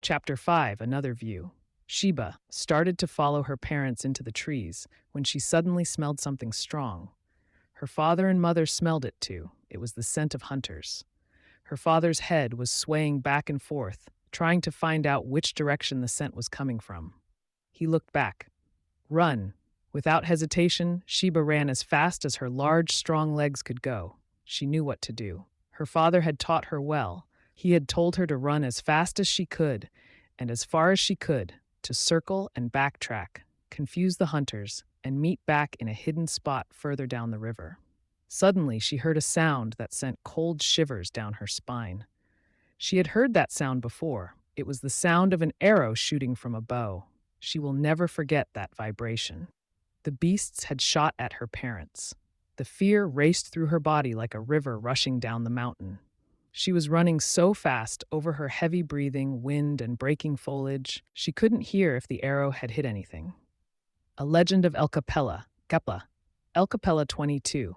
Chapter 5, Another View. Sheba started to follow her parents into the trees when she suddenly smelled something strong. Her father and mother smelled it too. It was the scent of hunters. Her father's head was swaying back and forth, trying to find out which direction the scent was coming from. He looked back. Run! Without hesitation, Sheba ran as fast as her large, strong legs could go. She knew what to do. Her father had taught her well. He had told her to run as fast as she could, and as far as she could, to circle and backtrack, confuse the hunters, and meet back in a hidden spot further down the river. Suddenly, she heard a sound that sent cold shivers down her spine. She had heard that sound before. It was the sound of an arrow shooting from a bow. She will never forget that vibration. The beasts had shot at her parents. The fear raced through her body like a river rushing down the mountain. She was running so fast over her heavy breathing, wind, and breaking foliage, she couldn't hear if the arrow had hit anything. A legend of Elkapella, Elkapella 22.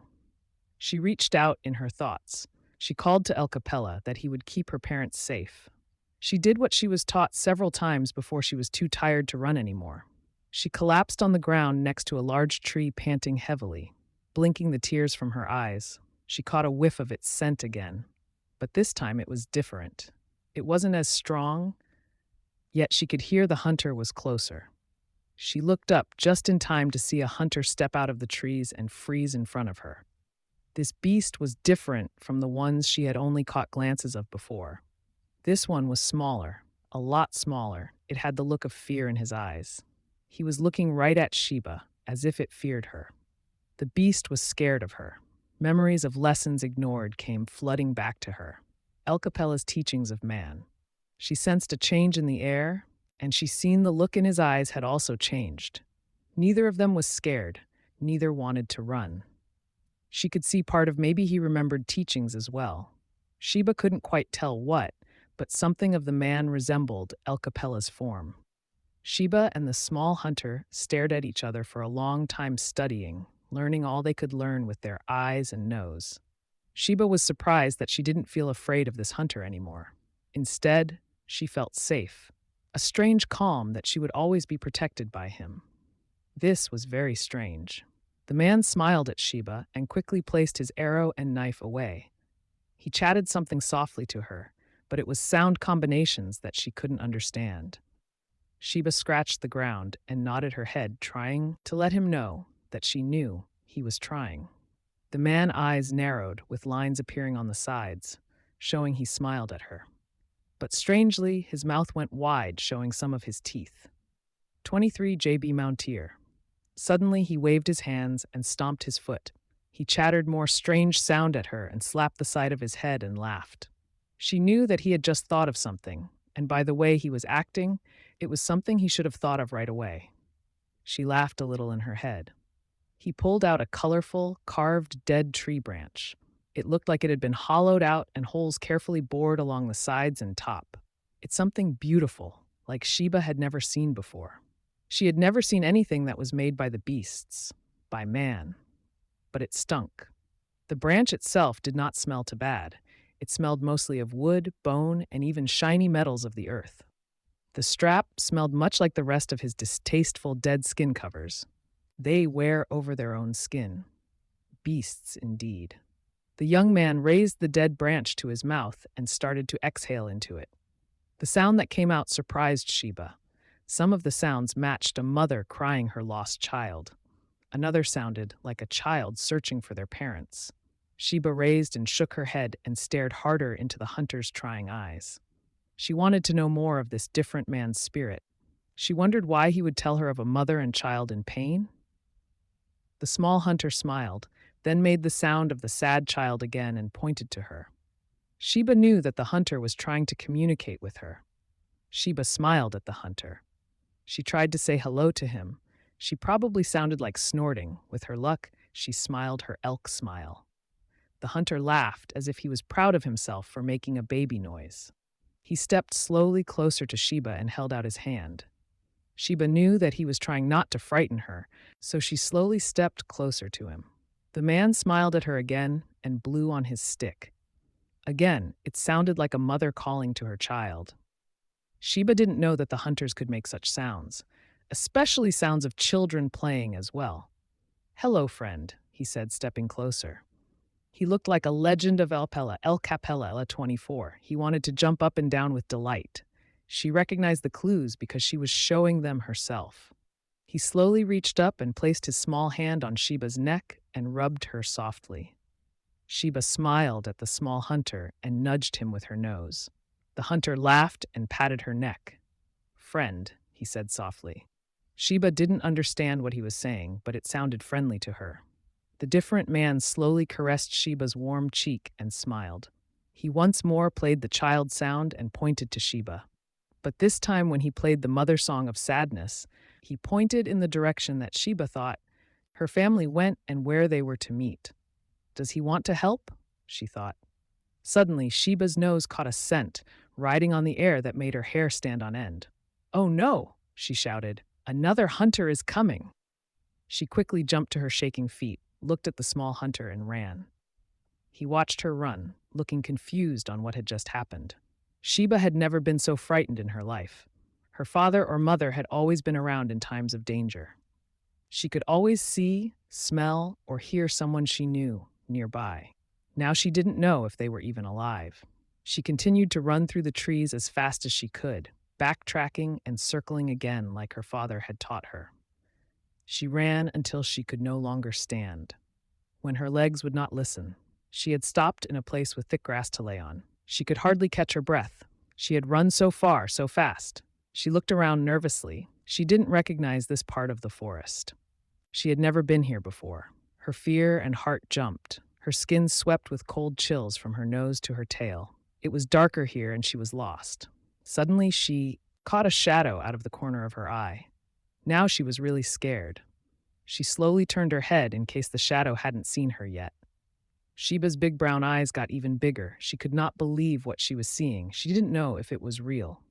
She reached out in her thoughts. She called to Elkapella that he would keep her parents safe. She did what she was taught several times before she was too tired to run anymore. She collapsed on the ground next to a large tree, panting heavily. Blinking the tears from her eyes, she caught a whiff of its scent again. But this time it was different. It wasn't as strong, yet she could hear the hunter was closer. She looked up just in time to see a hunter step out of the trees and freeze in front of her. This beast was different from the ones she had only caught glances of before. This one was smaller, a lot smaller. It had the look of fear in his eyes. He was looking right at Sheba, as if it feared her. The beast was scared of her. Memories of lessons ignored came flooding back to her. Elkapella's teachings of man. She sensed a change in the air, and she seen the look in his eyes had also changed. Neither of them was scared. Neither wanted to run. She could see part of maybe he remembered teachings as well. Sheba couldn't quite tell what, but something of the man resembled Elkapella's form. Sheba and the small hunter stared at each other for a long time, studying, learning all they could learn with their eyes and nose. Sheba was surprised that she didn't feel afraid of this hunter anymore. Instead, she felt safe, a strange calm that she would always be protected by him. This was very strange. The man smiled at Sheba and quickly placed his arrow and knife away. He chatted something softly to her, but it was sound combinations that she couldn't understand. Sheba scratched the ground and nodded her head, trying to let him know that she knew he was trying. The man's eyes narrowed, with lines appearing on the sides, showing he smiled at her. But strangely, his mouth went wide, showing some of his teeth. 23 JB Mountier. Suddenly he waved his hands and stomped his foot. He chattered more strange sound at her and slapped the side of his head and laughed. She knew that he had just thought of something, and by the way he was acting, it was something he should have thought of right away. She laughed a little in her head. He pulled out a colorful, carved dead tree branch. It looked like it had been hollowed out and holes carefully bored along the sides and top. It's something beautiful, like Sheba had never seen before. She had never seen anything that was made by the beasts, by man. But it stunk. The branch itself did not smell too bad. It smelled mostly of wood, bone, and even shiny metals of the earth. The strap smelled much like the rest of his distasteful dead skin covers. They wear over their own skin. Beasts, indeed. The young man raised the dead branch to his mouth and started to exhale into it. The sound that came out surprised Sheba. Some of the sounds matched a mother crying her lost child. Another sounded like a child searching for their parents. Sheba raised and shook her head and stared harder into the hunter's trying eyes. She wanted to know more of this different man's spirit. She wondered why he would tell her of a mother and child in pain. The small hunter smiled, then made the sound of the sad child again and pointed to her. Sheba knew that the hunter was trying to communicate with her. Sheba smiled at the hunter. She tried to say hello to him. She probably sounded like snorting. With her luck, she smiled her elk smile. The hunter laughed as if he was proud of himself for making a baby noise. He stepped slowly closer to Sheba and held out his hand. Sheba knew that he was trying not to frighten her, so she slowly stepped closer to him. The man smiled at her again and blew on his stick. Again, it sounded like a mother calling to her child. Sheba didn't know that the hunters could make such sounds, especially sounds of children playing as well. "Hello, friend," he said, stepping closer. He looked like a legend of Elkapella 24. He wanted to jump up and down with delight. She recognized the clues because she was showing them herself. He slowly reached up and placed his small hand on Sheba's neck and rubbed her softly. Sheba smiled at the small hunter and nudged him with her nose. The hunter laughed and patted her neck. "Friend," he said softly. Sheba didn't understand what he was saying, but it sounded friendly to her. The different man slowly caressed Sheba's warm cheek and smiled. He once more played the child sound and pointed to Sheba. But this time when he played the mother song of sadness, he pointed in the direction that Sheba thought her family went and where they were to meet. "Does he want to help?" she thought. Suddenly, Sheba's nose caught a scent, riding on the air that made her hair stand on end. "Oh no!" she shouted. "Another hunter is coming!" She quickly jumped to her shaking feet, looked at the small hunter, and ran. He watched her run, looking confused on what had just happened. Sheba had never been so frightened in her life. Her father or mother had always been around in times of danger. She could always see, smell, or hear someone she knew nearby. Now she didn't know if they were even alive. She continued to run through the trees as fast as she could, backtracking and circling again like her father had taught her. She ran until she could no longer stand. When her legs would not listen, she had stopped in a place with thick grass to lay on. She could hardly catch her breath. She had run so far, so fast. She looked around nervously. She didn't recognize this part of the forest. She had never been here before. Her fear and heart jumped. Her skin swept with cold chills from her nose to her tail. It was darker here and she was lost. Suddenly she caught a shadow out of the corner of her eye. Now she was really scared. She slowly turned her head in case the shadow hadn't seen her yet. Sheba's big brown eyes got even bigger. She could not believe what she was seeing. She didn't know if it was real.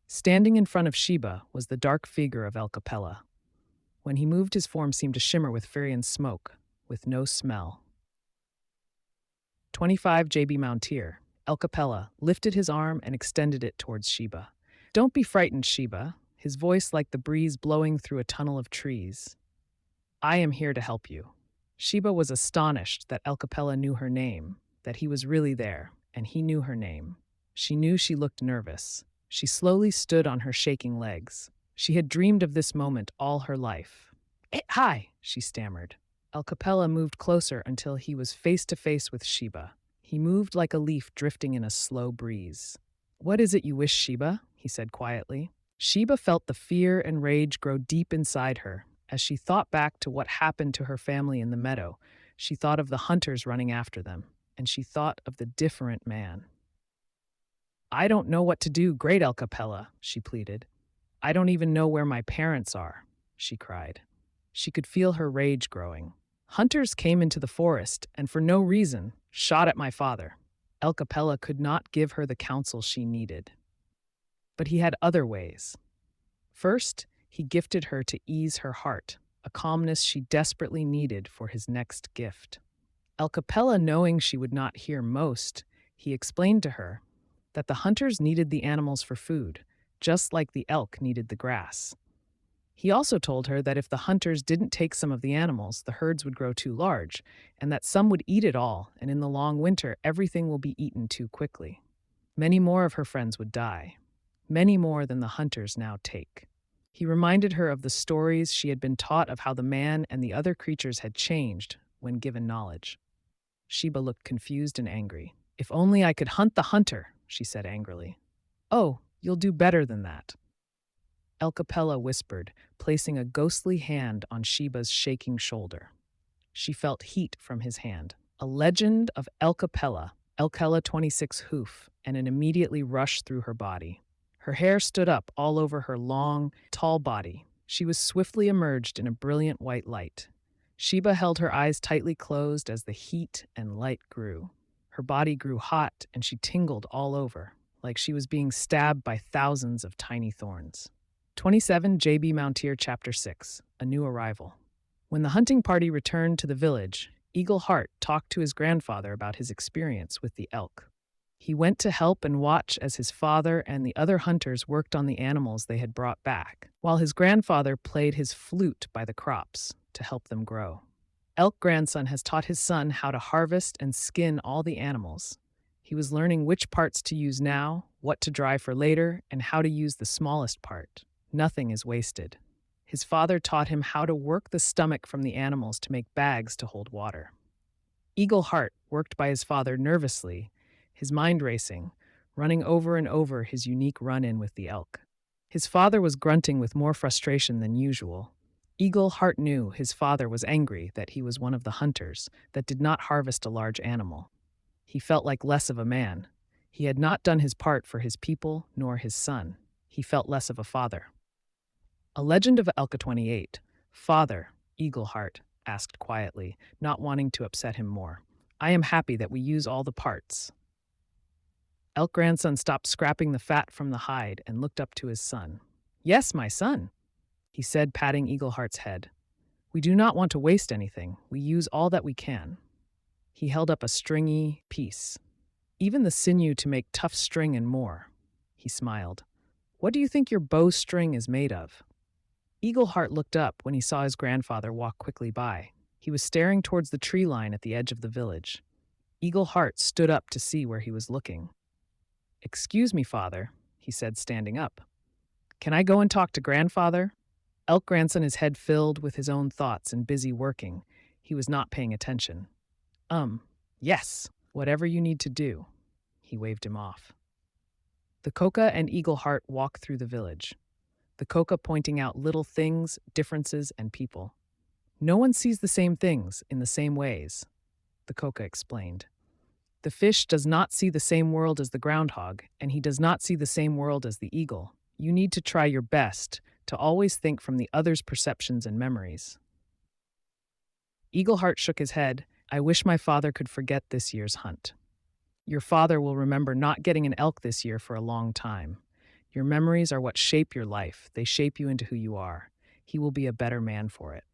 Standing in front of Sheba was the dark figure of Elkapella. When he moved, his form seemed to shimmer with Furian smoke, with no smell. 25 JB Mountier, Elkapella, lifted his arm and extended it towards Sheba. "Don't be frightened, Sheba," his voice like the breeze blowing through a tunnel of trees. "I am here to help you." Sheba was astonished that Elkapella knew her name, that he was really there, and he knew her name. She knew she looked nervous. She slowly stood on her shaking legs. She had dreamed of this moment all her life. Hi," she stammered. Elkapella moved closer until he was face to face with Sheba. He moved like a leaf drifting in a slow breeze. "What is it you wish, Sheba?" he said quietly. Sheba felt the fear and rage grow deep inside her. As she thought back to what happened to her family in the meadow, she thought of the hunters running after them, and she thought of the different man. "I don't know what to do, great Elkapella," she pleaded. "I don't even know where my parents are," she cried. She could feel her rage growing. "Hunters came into the forest, and for no reason, shot at my father." Elkapella could not give her the counsel she needed. But he had other ways. First, he gifted her to ease her heart, a calmness she desperately needed for his next gift. Elkapella, knowing she would not hear most, he explained to her that the hunters needed the animals for food, just like the elk needed the grass. He also told her that if the hunters didn't take some of the animals, the herds would grow too large, and that some would eat it all, and in the long winter, everything will be eaten too quickly. Many more of her friends would die, many more than the hunters now take. He reminded her of the stories she had been taught of how the man and the other creatures had changed when given knowledge. Sheba looked confused and angry. "If only I could hunt the hunter," she said angrily. "Oh, you'll do better than that," Elkapella whispered, placing a ghostly hand on Sheba's shaking shoulder. She felt heat from his hand. A legend of Elkapella, Elkapella 26 hoof, and it immediately rushed through her body. Her hair stood up all over her long, tall body. She was swiftly emerged in a brilliant white light. Sheba held her eyes tightly closed as the heat and light grew. Her body grew hot and she tingled all over, like she was being stabbed by thousands of tiny thorns. 27 JB Mountier Chapter 6, A New Arrival. When the hunting party returned to the village, Eagle Heart talked to his grandfather about his experience with the elk. He went to help and watch as his father and the other hunters worked on the animals they had brought back, while his grandfather played his flute by the crops to help them grow. Elk grandson has taught his son how to harvest and skin all the animals. He was learning which parts to use now, what to dry for later, and how to use the smallest part. Nothing is wasted. His father taught him how to work the stomach from the animals to make bags to hold water. Eagle Heart worked by his father nervously, his mind racing, running over and over his unique run-in with the elk. His father was grunting with more frustration than usual. Eagle Heart knew his father was angry that he was one of the hunters that did not harvest a large animal. He felt like less of a man. He had not done his part for his people nor his son. He felt less of a father. A legend of Elka 28. Father, Eagle Heart asked quietly, not wanting to upset him more. I am happy that we use all the parts. Elk grandson stopped scraping the fat from the hide and looked up to his son. Yes, my son, he said, patting Eagle Heart's head. We do not want to waste anything. We use all that we can. He held up a stringy piece. Even the sinew to make tough string and more. He smiled. What do you think your bow string is made of? Eagle Heart looked up when he saw his grandfather walk quickly by. He was staring towards the tree line at the edge of the village. Eagle Heart stood up to see where he was looking. Excuse me, father, he said, standing up. Can I go and talk to grandfather? Elk grandson, his head filled with his own thoughts and busy working. He was not paying attention. Yes, whatever you need to do. He waved him off. The Coca and Eagle Heart walked through the village. The Coca pointing out little things, differences, and people. No one sees the same things in the same ways, the Coca explained. The fish does not see the same world as the groundhog, and he does not see the same world as the eagle. You need to try your best to always think from the other's perceptions and memories. Eagle Heart shook his head. I wish my father could forget this year's hunt. Your father will remember not getting an elk this year for a long time. Your memories are what shape your life. They shape you into who you are. He will be a better man for it.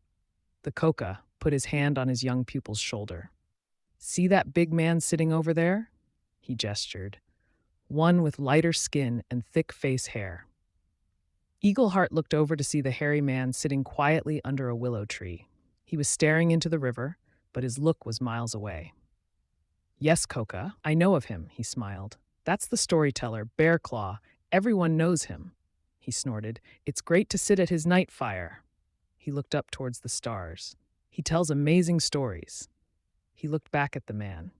The Coca put his hand on his young pupil's shoulder. See that big man sitting over there? He gestured. One with lighter skin and thick face hair. Eagle Heart looked over to see the hairy man sitting quietly under a willow tree. He was staring into the river, but his look was miles away. Yes, Coca, I know of him, he smiled. That's the storyteller, Bear Claw. Everyone knows him. He snorted. It's great to sit at his night fire. He looked up towards the stars. He tells amazing stories. He looked back at the man.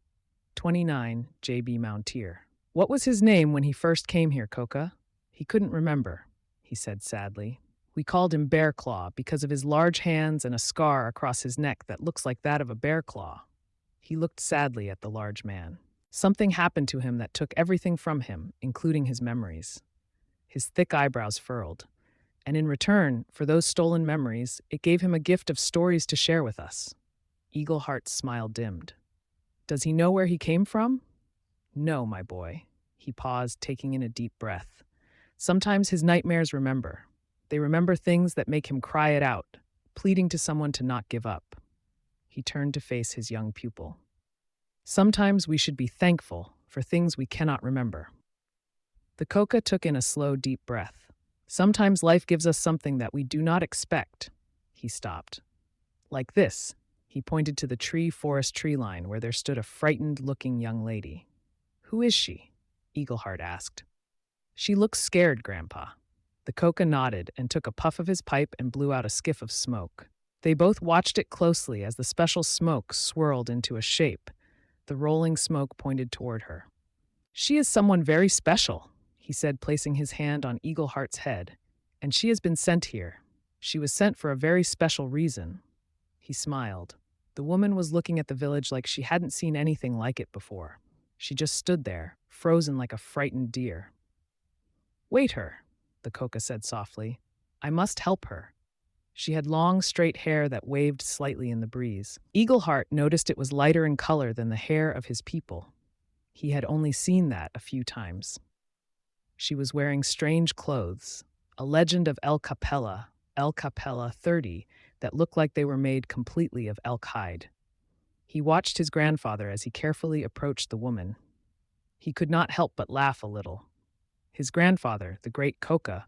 29, J.B. Mountier. What was his name when he first came here, Coca? He couldn't remember, he said sadly. We called him Bear Claw because of his large hands and a scar across his neck that looks like that of a bear claw. He looked sadly at the large man. Something happened to him that took everything from him, including his memories. His thick eyebrows furrowed. And in return for those stolen memories, it gave him a gift of stories to share with us. Eagle Heart's smile dimmed. Does he know where he came from? No, my boy. He paused, taking in a deep breath. Sometimes his nightmares remember. They remember things that make him cry it out, pleading to someone to not give up. He turned to face his young pupil. Sometimes we should be thankful for things we cannot remember. The Coca took in a slow, deep breath. Sometimes life gives us something that we do not expect. He stopped. Like this. He pointed to the forest tree line where there stood a frightened-looking young lady. Who is she? Eagle Heart asked. She looks scared, Grandpa. The Coca nodded and took a puff of his pipe and blew out a skiff of smoke. They both watched it closely as the special smoke swirled into a shape. The rolling smoke pointed toward her. She is someone very special, he said, placing his hand on Eagle Heart's head. And she has been sent here. She was sent for a very special reason. He smiled. The woman was looking at the village like she hadn't seen anything like it before. She just stood there, frozen like a frightened deer. Wait her, the Coca said softly. I must help her. She had long, straight hair that waved slightly in the breeze. Eagle Heart noticed it was lighter in color than the hair of his people. He had only seen that a few times. She was wearing strange clothes, a legend of Elkapella 30, that looked like they were made completely of elk hide. He watched his grandfather as he carefully approached the woman. He could not help but laugh a little. His grandfather, the great Coca,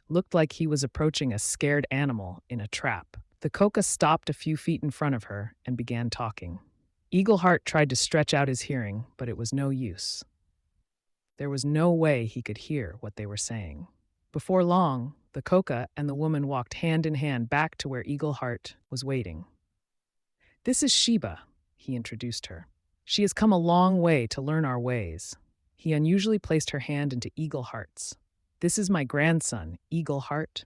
looked like he was approaching a scared animal in a trap. The Coca stopped a few feet in front of her and began talking. Eagleheart tried to stretch out his hearing, but it was no use. There was no way he could hear what they were saying. Before long, the Coca and the woman walked hand in hand back to where Eagleheart was waiting. "This is Sheba," he introduced her. "She has come a long way to learn our ways." He unusually placed her hand into Eagleheart's. "This is my grandson, Eagleheart."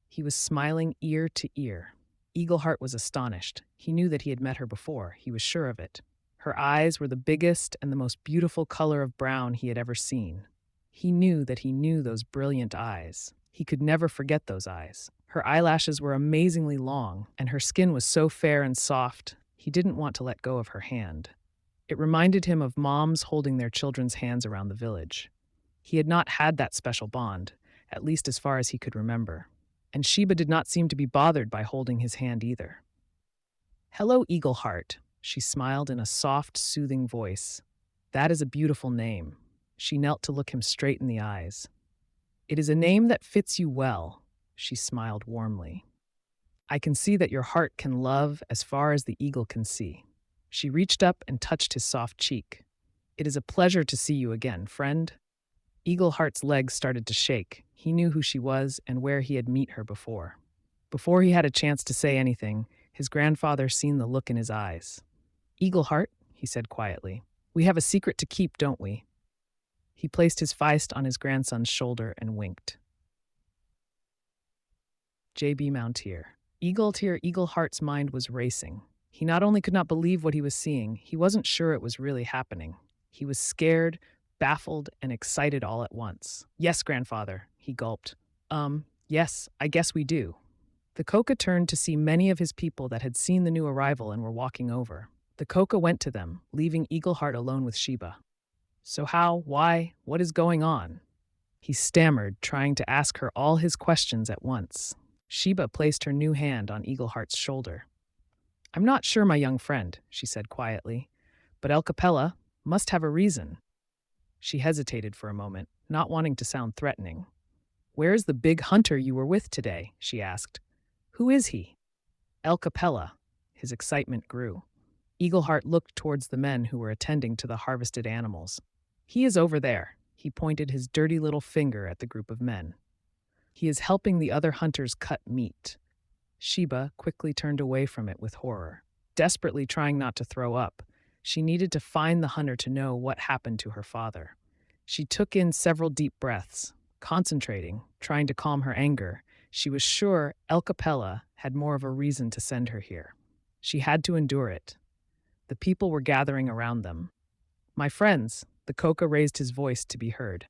He was smiling ear to ear. Eagleheart was astonished. He knew that he had met her before. He was sure of it. Her eyes were the biggest and the most beautiful color of brown he had ever seen. He knew that he knew those brilliant eyes. He could never forget those eyes. Her eyelashes were amazingly long, and her skin was so fair and soft, he didn't want to let go of her hand. It reminded him of moms holding their children's hands around the village. He had not had that special bond, at least as far as he could remember. And Sheba did not seem to be bothered by holding his hand either. "Hello, Eagleheart," she smiled in a soft, soothing voice. "That is a beautiful name." She knelt to look him straight in the eyes. "It is a name that fits you well," she smiled warmly. "I can see that your heart can love as far as the eagle can see." She reached up and touched his soft cheek. "It is a pleasure to see you again, friend." Eagleheart's legs started to shake. He knew who she was and where he had met her before. Before he had a chance to say anything, his grandfather seen the look in his eyes. "Eagleheart," he said quietly, "we have a secret to keep, don't we?" He placed his fist on his grandson's shoulder and winked. J.B. Mountier. Eagleheart's mind was racing. He not only could not believe what he was seeing, he wasn't sure it was really happening. He was scared, baffled, and excited all at once. "Yes, grandfather," he gulped. Yes, I guess we do." The Coca turned to see many of his people that had seen the new arrival and were walking over. The Coca went to them, leaving Eagleheart alone with Sheba. "So how, why, what is going on?" He stammered, trying to ask her all his questions at once. Sheba placed her new hand on Eagleheart's shoulder. "I'm not sure, my young friend," she said quietly, "but Elkapella must have a reason." She hesitated for a moment, not wanting to sound threatening. "Where is the big hunter you were with today?" she asked. "Who is he?" "Elkapella." His excitement grew. Eagleheart looked towards the men who were attending to the harvested animals. "He is over there." He pointed his dirty little finger at the group of men. "He is helping the other hunters cut meat." Sheba quickly turned away from it with horror. Desperately trying not to throw up, she needed to find the hunter to know what happened to her father. She took in several deep breaths, concentrating, trying to calm her anger. She was sure Elkapella had more of a reason to send her here. She had to endure it. The people were gathering around them. "My friends," the Coca raised his voice to be heard.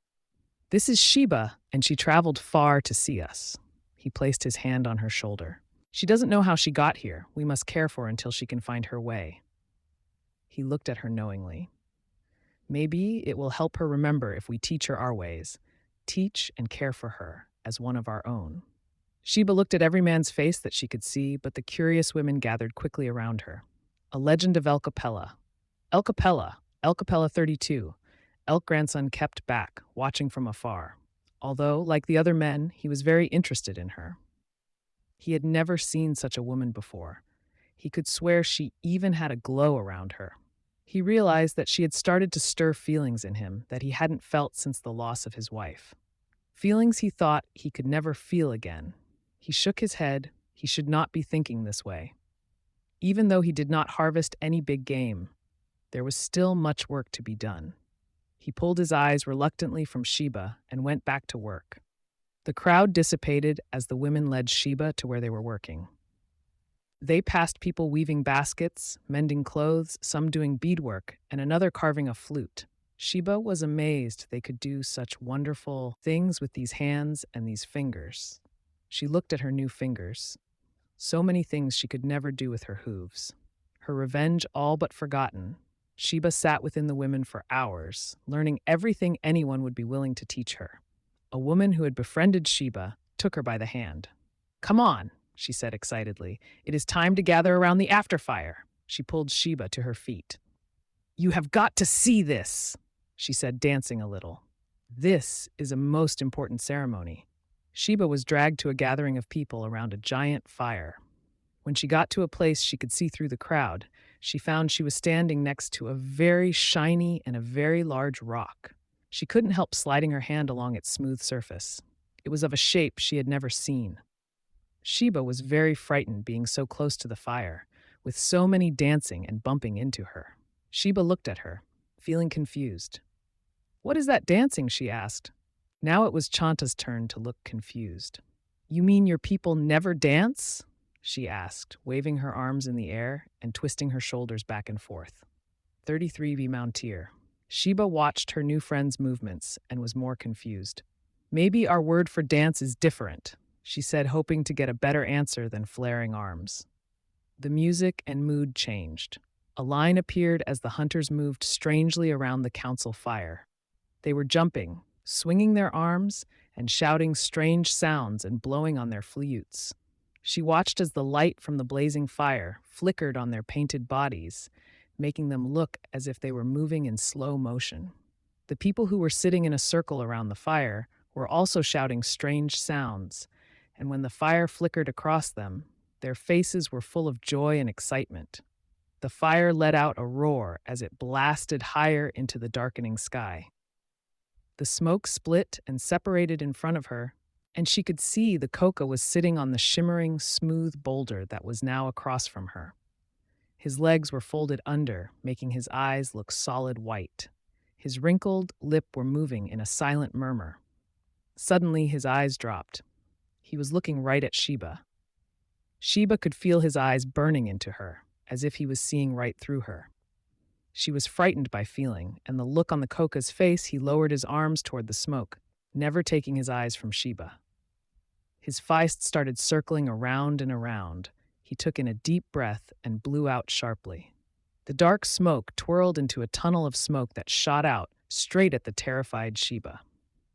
"This is Sheba, and she traveled far to see us." He placed his hand on her shoulder. "She doesn't know how she got here. We must care for her until she can find her way." He looked at her knowingly. "Maybe it will help her remember if we teach her our ways, teach and care for her as one of our own." Sheba looked at every man's face that she could see, but the curious women gathered quickly around her. A legend of Elkapella. Elkapella 32. Elk grandson kept back, watching from afar. Although, like the other men, he was very interested in her. He had never seen such a woman before. He could swear she even had a glow around her. He realized that she had started to stir feelings in him that he hadn't felt since the loss of his wife. Feelings he thought he could never feel again. He shook his head. He should not be thinking this way. Even though he did not harvest any big game, there was still much work to be done. He pulled his eyes reluctantly from Sheba and went back to work. The crowd dissipated as the women led Sheba to where they were working. They passed people weaving baskets, mending clothes, some doing beadwork, and another carving a flute. Sheba was amazed they could do such wonderful things with these hands and these fingers. She looked at her new fingers. So many things she could never do with her hooves. Her revenge all but forgotten, Sheba sat within the women for hours, learning everything anyone would be willing to teach her. A woman who had befriended Sheba took her by the hand. "Come on," she said excitedly. "It is time to gather around the after fire." She pulled Sheba to her feet. "You have got to see this." she said, dancing a little. This is a most important ceremony. Sheba was dragged to a gathering of people around a giant fire. When she got to a place she could see through the crowd, she found she was standing next to a very shiny and a very large rock. She couldn't help sliding her hand along its smooth surface. It was of a shape she had never seen. Sheba was very frightened being so close to the fire, with so many dancing and bumping into her. Sheba looked at her, feeling confused. "What is that dancing?" she asked. Now it was Chanta's turn to look confused. "You mean your people never dance?" she asked, waving her arms in the air and twisting her shoulders back and forth. 33B Mountier. Sheba watched her new friend's movements and was more confused. "Maybe our word for dance is different," she said, hoping to get a better answer than flaring arms. The music and mood changed. A line appeared as the hunters moved strangely around the council fire. They were jumping, swinging their arms, and shouting strange sounds and blowing on their flutes. She watched as the light from the blazing fire flickered on their painted bodies, making them look as if they were moving in slow motion. The people who were sitting in a circle around the fire were also shouting strange sounds, and when the fire flickered across them, their faces were full of joy and excitement. The fire let out a roar as it blasted higher into the darkening sky. The smoke split and separated in front of her, and she could see the Coca was sitting on the shimmering, smooth boulder that was now across from her. His legs were folded under, making his eyes look solid white. His wrinkled lip were moving in a silent murmur. Suddenly, his eyes dropped. He was looking right at Sheba. Sheba could feel his eyes burning into her, as if he was seeing right through her. She was frightened by feeling, and the look on the Coca's face, he lowered his arms toward the smoke, never taking his eyes from Sheba. His feist started circling around and around. He took in a deep breath and blew out sharply. The dark smoke twirled into a tunnel of smoke that shot out straight at the terrified Sheba.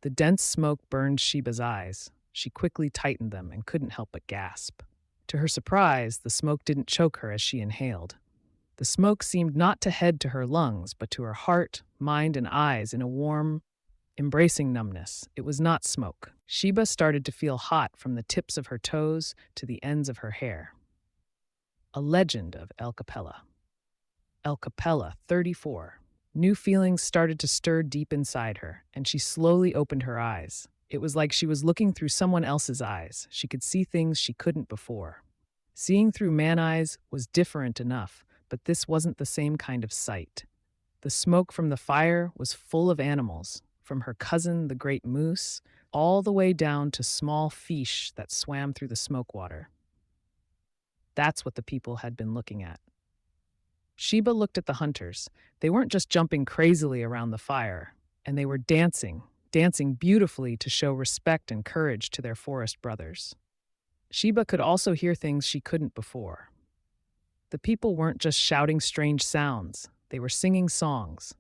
The dense smoke burned Sheba's eyes. She quickly tightened them and couldn't help but gasp. To her surprise, the smoke didn't choke her as she inhaled. The smoke seemed not to head to her lungs, but to her heart, mind, and eyes in a warm, embracing numbness. It was not smoke. Sheba started to feel hot from the tips of her toes to the ends of her hair. A legend of Elkapella. Elkapella, 34. New feelings started to stir deep inside her, and she slowly opened her eyes. It was like she was looking through someone else's eyes. She could see things she couldn't before. Seeing through man eyes was different enough, but this wasn't the same kind of sight. The smoke from the fire was full of animals, from her cousin, the great moose, all the way down to small fish that swam through the smoke water. That's what the people had been looking at. Sheba looked at the hunters. They weren't just jumping crazily around the fire, and they were dancing beautifully to show respect and courage to their forest brothers. Sheba could also hear things she couldn't before. The people weren't just shouting strange sounds. They were singing songs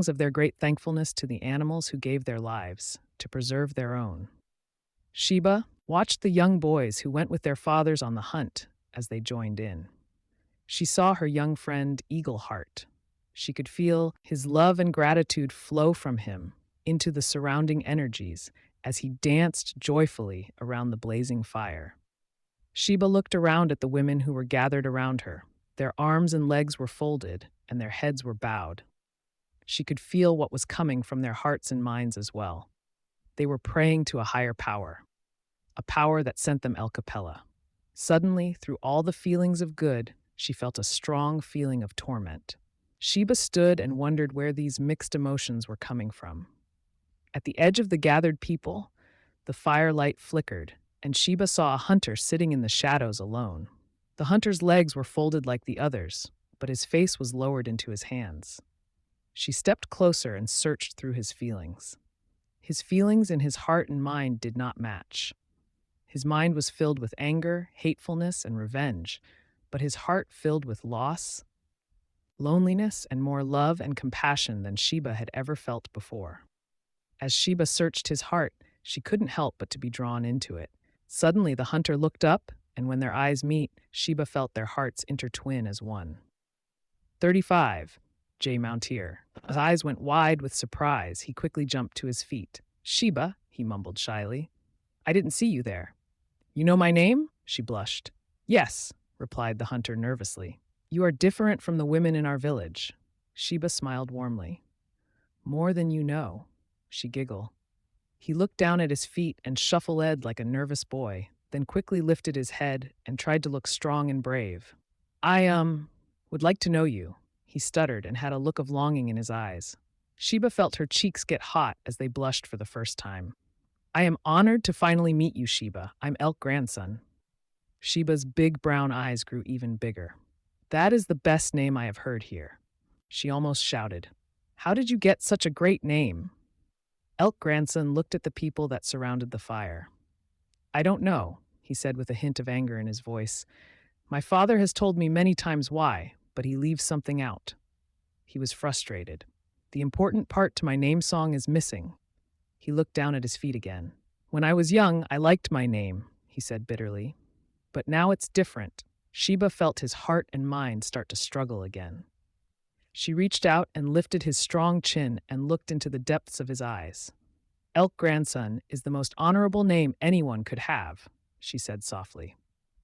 of their great thankfulness to the animals who gave their lives to preserve their own. Sheba watched the young boys who went with their fathers on the hunt as they joined in. She saw her young friend Eagleheart. She could feel his love and gratitude flow from him into the surrounding energies as he danced joyfully around the blazing fire. Sheba looked around at the women who were gathered around her. Their arms and legs were folded, and their heads were bowed. She could feel what was coming from their hearts and minds as well. They were praying to a higher power, a power that sent them Elkapella. Suddenly, through all the feelings of good, she felt a strong feeling of torment. Sheba stood and wondered where these mixed emotions were coming from. At the edge of the gathered people, the firelight flickered, and Sheba saw a hunter sitting in the shadows alone. The hunter's legs were folded like the others, but his face was lowered into his hands. She stepped closer and searched through his feelings. His feelings and his heart and mind did not match. His mind was filled with anger, hatefulness, and revenge, but his heart filled with loss, loneliness, and more love and compassion than Sheba had ever felt before. As Sheba searched his heart, she couldn't help but to be drawn into it. Suddenly the hunter looked up, and when their eyes meet, Sheba felt their hearts intertwine as one. 35. Jay Mountier. His eyes went wide with surprise. He quickly jumped to his feet. Sheba, he mumbled shyly. I didn't see you there. You know my name? She blushed. Yes, replied the hunter nervously. You are different from the women in our village. Sheba smiled warmly. More than you know, she giggled. He looked down at his feet and shuffled like a nervous boy, then quickly lifted his head and tried to look strong and brave. I would like to know you, he stuttered and had a look of longing in his eyes. Sheba felt her cheeks get hot as they blushed for the first time. I am honored to finally meet you, Sheba. I'm Elk Grandson. Sheba's big brown eyes grew even bigger. That is the best name I have heard here. She almost shouted. How did you get such a great name? Elk Grandson looked at the people that surrounded the fire. I don't know, he said with a hint of anger in his voice. My father has told me many times why, but he leaves something out. He was frustrated. The important part to my name song is missing. He looked down at his feet again. When I was young, I liked my name, he said bitterly. But now it's different. Sheba felt his heart and mind start to struggle again. She reached out and lifted his strong chin and looked into the depths of his eyes. Elk Grandson is the most honorable name anyone could have, she said softly.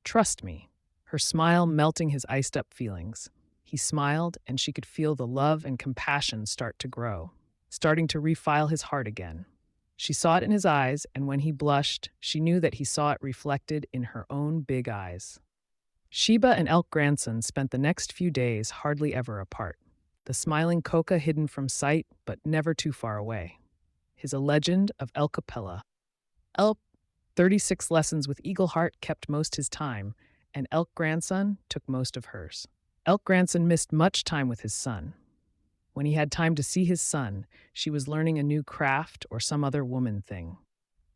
Trust me, her smile melting his iced-up feelings. He smiled, and she could feel the love and compassion start to grow, starting to refile his heart again. She saw it in his eyes, and when he blushed, she knew that he saw it reflected in her own big eyes. Sheba and Elk Grandson spent the next few days hardly ever apart. The smiling Coca hidden from sight, but never too far away. His a legend of Elkapella. 36 lessons with Eagle Heart kept most his time, and Elk Grandson took most of hers. Elk Grandson missed much time with his son. When he had time to see his son, she was learning a new craft or some other woman thing.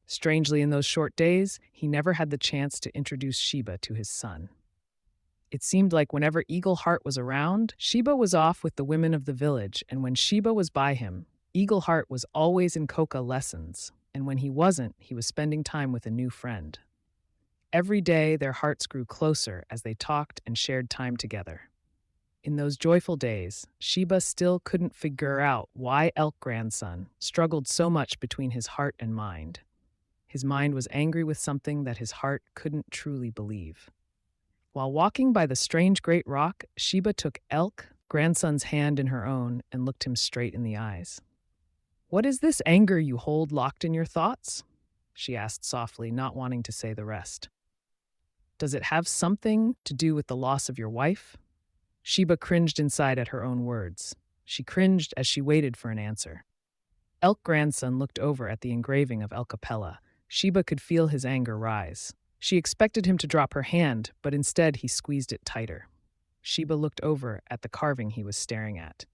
Strangely, in those short days, he never had the chance to introduce Sheba to his son. It seemed like whenever Eagle Heart was around, Sheba was off with the women of the village, and when Sheba was by him, Eagle Heart was always in Coca lessons, and when he wasn't, he was spending time with a new friend. Every day, their hearts grew closer as they talked and shared time together. In those joyful days, Sheba still couldn't figure out why Elk Grandson struggled so much between his heart and mind. His mind was angry with something that his heart couldn't truly believe. While walking by the strange great rock, Sheba took Elk Grandson's hand in her own and looked him straight in the eyes. What is this anger you hold locked in your thoughts? She asked softly, not wanting to say the rest. Does it have something to do with the loss of your wife? Sheba cringed inside at her own words. She cringed as she waited for an answer. Elk Grandson looked over at the engraving of Elkapella. Sheba could feel his anger rise. She expected him to drop her hand, but instead he squeezed it tighter. Sheba looked over at the carving he was staring at.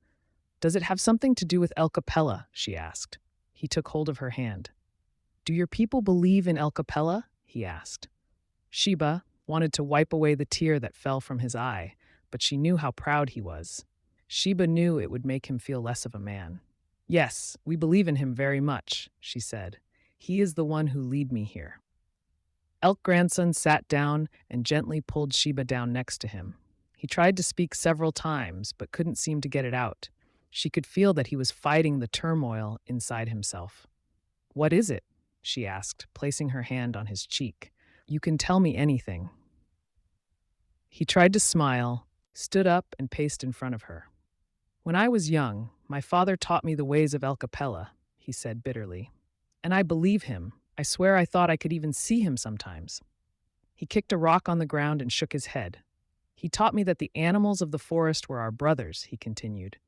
Does it have something to do with Elkapella? She asked. He took hold of her hand. Do your people believe in Elkapella? He asked. Sheba wanted to wipe away the tear that fell from his eye, but she knew how proud he was. Sheba knew it would make him feel less of a man. Yes, we believe in him very much, she said. He is the one who led me here. Elk Grandson sat down and gently pulled Sheba down next to him. He tried to speak several times, but couldn't seem to get it out. She could feel that he was fighting the turmoil inside himself. What is it? She asked, placing her hand on his cheek. You can tell me anything. He tried to smile, stood up, and paced in front of her. When I was young, my father taught me the ways of Elkapella, he said bitterly. And I believe him. I swear I thought I could even see him sometimes. He kicked a rock on the ground and shook his head. He taught me that the animals of the forest were our brothers, he continued.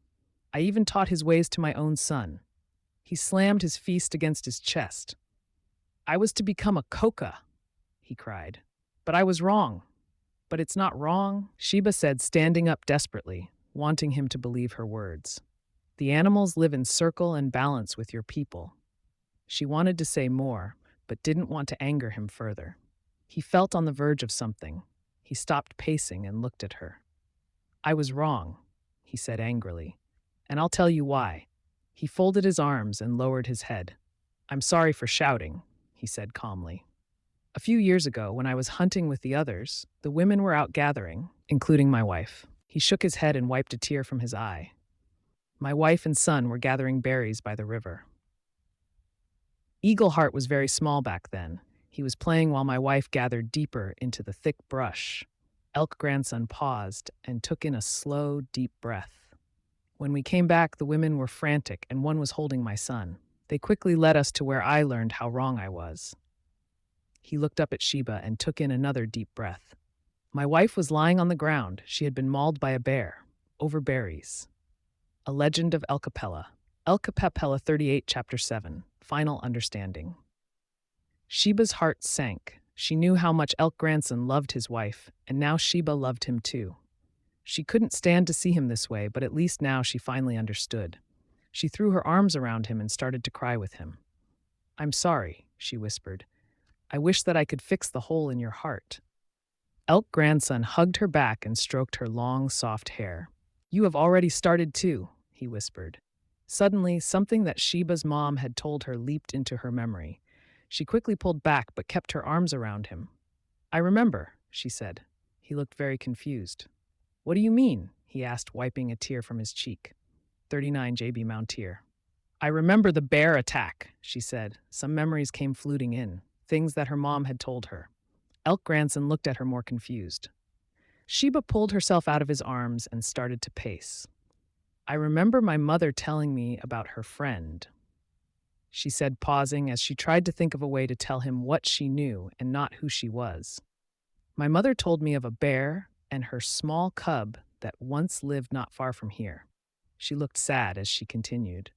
I even taught his ways to my own son. He slammed his fist against his chest. I was to become a Coca, he cried. But I was wrong. But it's not wrong, Sheba said, standing up desperately, wanting him to believe her words. The animals live in circle and balance with your people. She wanted to say more, but didn't want to anger him further. He felt on the verge of something. He stopped pacing and looked at her. I was wrong, he said angrily, and I'll tell you why. He folded his arms and lowered his head. I'm sorry for shouting, he said calmly. A few years ago, when I was hunting with the others, the women were out gathering, including my wife. He shook his head and wiped a tear from his eye. My wife and son were gathering berries by the river. Eagleheart was very small back then. He was playing while my wife gathered deeper into the thick brush. Elk Grandson paused and took in a slow, deep breath. When we came back, the women were frantic and one was holding my son. They quickly led us to where I learned how wrong I was. He looked up at Sheba and took in another deep breath. My wife was lying on the ground. She had been mauled by a bear, over berries. A Legend of Elkapella. Elkapella 38, Chapter 7. Final Understanding. Sheba's heart sank. She knew how much Elk Grandson loved his wife, and now Sheba loved him too. She couldn't stand to see him this way, but at least now she finally understood. She threw her arms around him and started to cry with him. "I'm sorry," she whispered. "I wish that I could fix the hole in your heart." Elk Grandson hugged her back and stroked her long, soft hair. "You have already started too," he whispered. Suddenly, something that Sheba's mom had told her leaped into her memory. She quickly pulled back but kept her arms around him. "I remember," she said. He looked very confused. "What do you mean?" he asked, wiping a tear from his cheek. 39 JB Mountier. "I remember the bear attack," she said. Some memories came fluting in, things that her mom had told her. Elk Grandson looked at her more confused. Sheba pulled herself out of his arms and started to pace. "I remember my mother telling me about her friend," she said, pausing as she tried to think of a way to tell him what she knew and not who she was. "My mother told me of a bear and her small cub that once lived not far from here." She looked sad as she continued.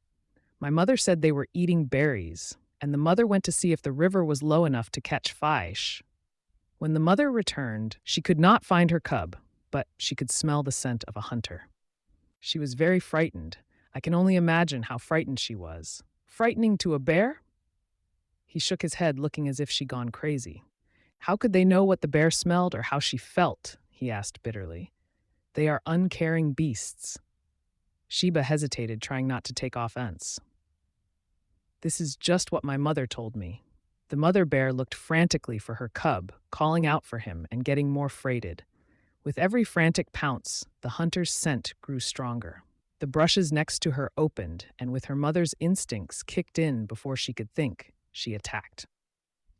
"My mother said they were eating berries, and the mother went to see if the river was low enough to catch fish. When the mother returned, she could not find her cub, but she could smell the scent of a hunter. She was very frightened. I can only imagine how frightened she was. Frightening to a bear?" He shook his head, looking as if she'd gone crazy. "How could they know what the bear smelled or how she felt?" he asked bitterly. "They are uncaring beasts." Sheba hesitated, trying not to take offense. "This is just what my mother told me." The mother bear looked frantically for her cub, calling out for him and getting more freighted. With every frantic pounce, the hunter's scent grew stronger. The brushes next to her opened, and with her mother's instincts kicked in before she could think, she attacked.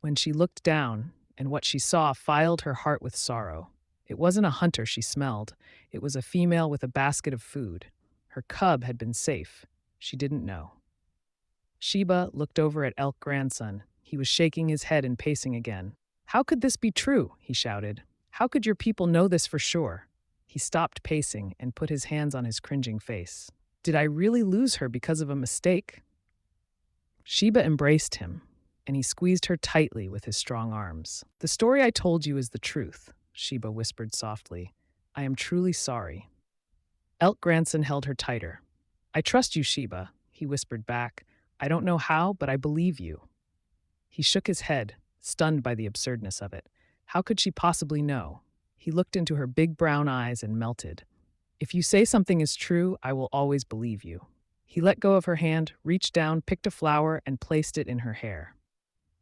When she looked down, and what she saw filled her heart with sorrow. It wasn't a hunter she smelled. It was a female with a basket of food. Her cub had been safe. She didn't know. Sheba looked over at Elk Grandson. He was shaking his head and pacing again. "How could this be true?" he shouted. "How could your people know this for sure?" He stopped pacing and put his hands on his cringing face. "Did I really lose her because of a mistake?" Sheba embraced him, and he squeezed her tightly with his strong arms. "The story I told you is the truth," Sheba whispered softly. "I am truly sorry." Elk Grandson held her tighter. "I trust you, Sheba," he whispered back. "I don't know how, but I believe you." He shook his head, stunned by the absurdness of it. How could she possibly know? He looked into her big brown eyes and melted. "If you say something is true, I will always believe you." He let go of her hand, reached down, picked a flower, and placed it in her hair.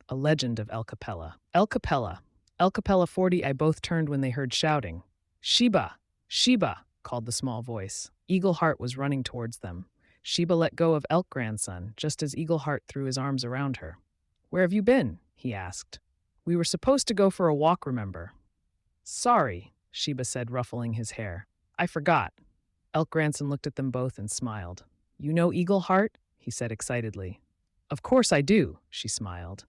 A Legend of Elkapella. Elkapella. Elkapella 40. I both turned when they heard shouting. "Sheba! Sheba!" called the small voice. Eagleheart was running towards them. Sheba let go of Elk Grandson, just as Eagleheart threw his arms around her. "Where have you been?" he asked. "We were supposed to go for a walk, remember?" "Sorry," Sheba said, ruffling his hair. "I forgot." Elk Grandson looked at them both and smiled. "You know Eagleheart?" he said excitedly. "Of course I do," she smiled.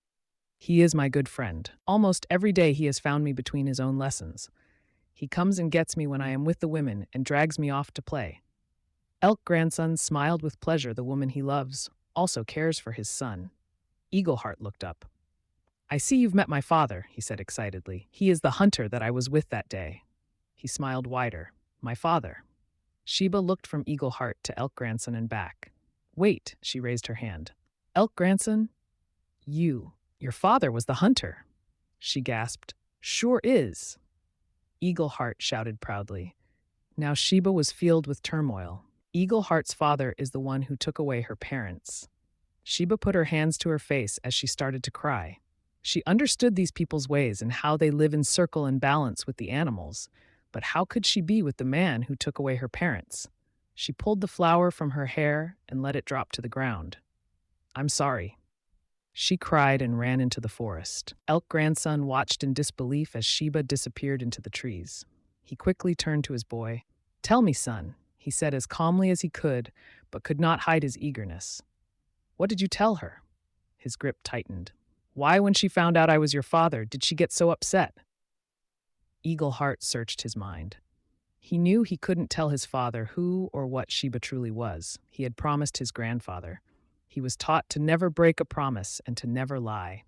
"He is my good friend. Almost every day he has found me between his own lessons. He comes and gets me when I am with the women and drags me off to play." Elk Grandson smiled with pleasure. The woman he loves also cares for his son. Eagleheart looked up. "I see you've met my father," he said excitedly. "He is the hunter that I was with that day." He smiled wider. "My father." Sheba looked from Eagleheart to Elk Grandson and back. "Wait," she raised her hand. "Elk Grandson? Your father was the hunter." She gasped. "Sure is." Eagleheart shouted proudly. Now Sheba was filled with turmoil. Eagleheart's father is the one who took away her parents. Sheba put her hands to her face as she started to cry. She understood these people's ways and how they live in circle and balance with the animals, but how could she be with the man who took away her parents? She pulled the flower from her hair and let it drop to the ground. I'm sorry. She cried and ran into the forest. Elk grandson watched in disbelief as Sheba disappeared into the trees. He quickly turned to his boy. Tell me, son, he said as calmly as he could, but could not hide his eagerness. What did you tell her? His grip tightened. Why, when she found out I was your father, did she get so upset? Eagle Heart searched his mind. He knew he couldn't tell his father who or what Sheba truly was. He had promised his grandfather. He was taught to never break a promise and to never lie.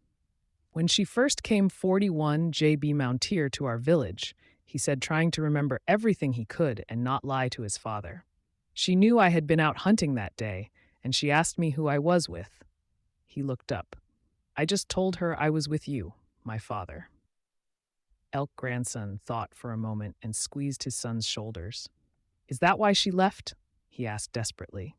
When she first came 41 JB Mountier to our village, he said, trying to remember everything he could and not lie to his father. She knew I had been out hunting that day, and she asked me who I was with. He looked up. I just told her I was with you, my father. Elk grandson thought for a moment and squeezed his son's shoulders. Is that why she left? He asked desperately.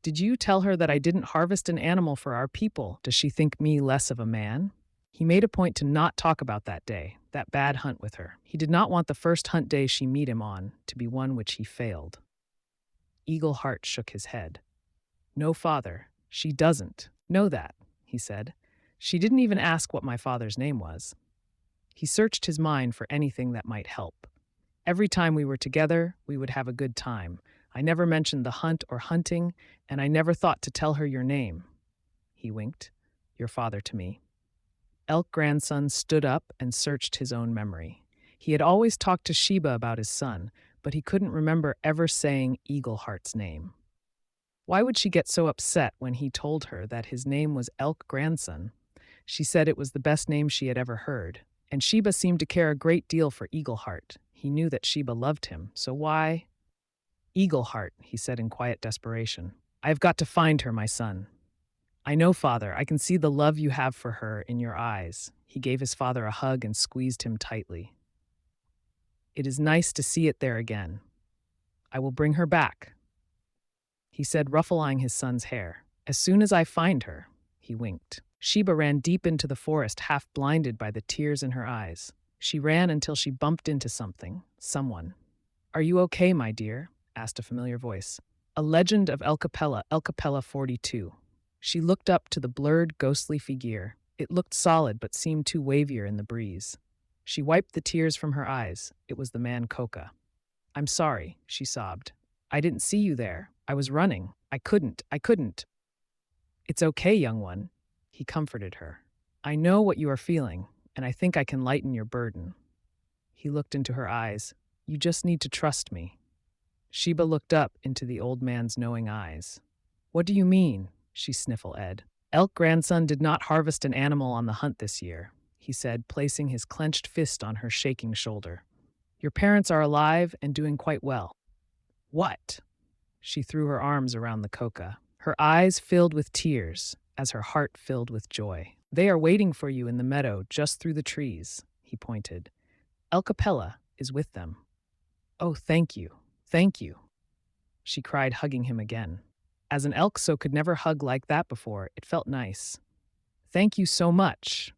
Did you tell her that I didn't harvest an animal for our people? Does she think me less of a man? He made a point to not talk about that day, that bad hunt with her. He did not want the first hunt day she met him on to be one which he failed. Eagle Heart shook his head. No, father, she doesn't know that, he said. She didn't even ask what my father's name was. He searched his mind for anything that might help. Every time we were together, we would have a good time. I never mentioned the hunt or hunting, and I never thought to tell her your name. He winked. Your father to me. Elk grandson stood up and searched his own memory. He had always talked to Sheba about his son, but he couldn't remember ever saying Eagle Heart's name. Why would she get so upset when he told her that his name was Elk grandson? She said it was the best name she had ever heard, and Sheba seemed to care a great deal for Eagle Heart. He knew that Sheba loved him, so why? Eagle Heart, he said in quiet desperation. I have got to find her, my son. I know, father, I can see the love you have for her in your eyes. He gave his father a hug and squeezed him tightly. It is nice to see it there again. I will bring her back, he said, ruffling his son's hair. As soon as I find her, he winked. Sheba ran deep into the forest, half blinded by the tears in her eyes. She ran until she bumped into someone. Are you okay, my dear? Asked a familiar voice. A legend of Elkapella, Elkapella 42. She looked up to the blurred, ghostly figure. It looked solid but seemed too wavier in the breeze. She wiped the tears from her eyes. It was the man Coca. I'm sorry, she sobbed. I didn't see you there. I was running. I couldn't. It's okay, young one. He comforted her. I know what you are feeling, and I think I can lighten your burden. He looked into her eyes. You just need to trust me. Sheba looked up into the old man's knowing eyes. What do you mean? She sniffled. Elk grandson did not harvest an animal on the hunt this year, he said, placing his clenched fist on her shaking shoulder. Your parents are alive and doing quite well. What? She threw her arms around the Coca. Her eyes filled with tears, as her heart filled with joy. They are waiting for you in the meadow just through the trees, he pointed. Elkapella is with them. Oh, thank you, she cried, hugging him again. As an elk so could never hug like that before, it felt nice. Thank you so much.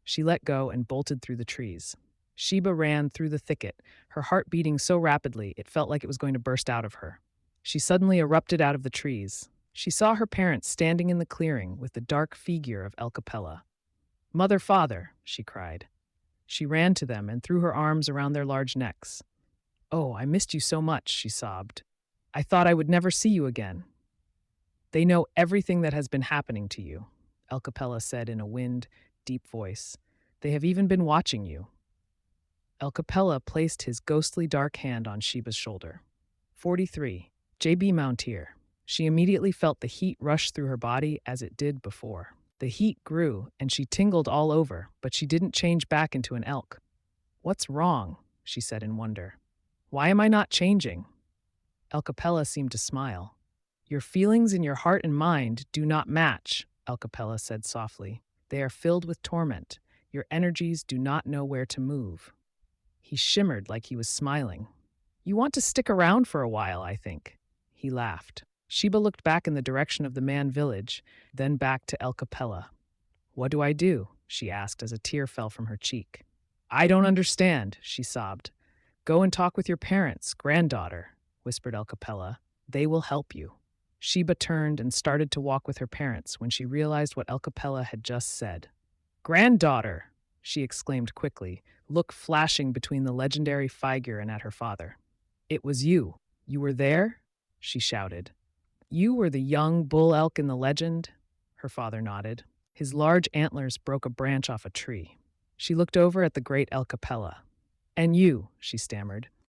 She let go and bolted through the trees. Sheba ran through the thicket, her heart beating so rapidly it felt like it was going to burst out of her. She suddenly erupted out of the trees. She saw her parents standing in the clearing with the dark figure of Elkapella. Mother, father, she cried. She ran to them and threw her arms around their large necks. Oh, I missed you so much, she sobbed. I thought I would never see you again. They know everything that has been happening to you, Elkapella said in a wind, deep voice. They have even been watching you. Elkapella placed his ghostly dark hand on Sheba's shoulder. 43. JB Mountier. She immediately felt the heat rush through her body as it did before. The heat grew, and she tingled all over, but she didn't change back into an elk. What's wrong? She said in wonder. Why am I not changing? Elkapella seemed to smile. Your feelings in your heart and mind do not match, Elkapella said softly. They are filled with torment. Your energies do not know where to move. He shimmered like he was smiling. You want to stick around for a while, I think. He laughed. Sheba looked back in the direction of the man village, then back to Elkapella. What do I do? She asked as a tear fell from her cheek. I don't understand, she sobbed. Go and talk with your parents, granddaughter, whispered Elkapella. They will help you. Sheba turned and started to walk with her parents when she realized what Elkapella had just said. Granddaughter, she exclaimed quickly, look flashing between the legendary figure and at her father. It was you. You were there? She shouted. You were the young bull elk in the legend? Her father nodded. His large antlers broke a branch off a tree. She looked over at the great Elkapella. And you, she stammered.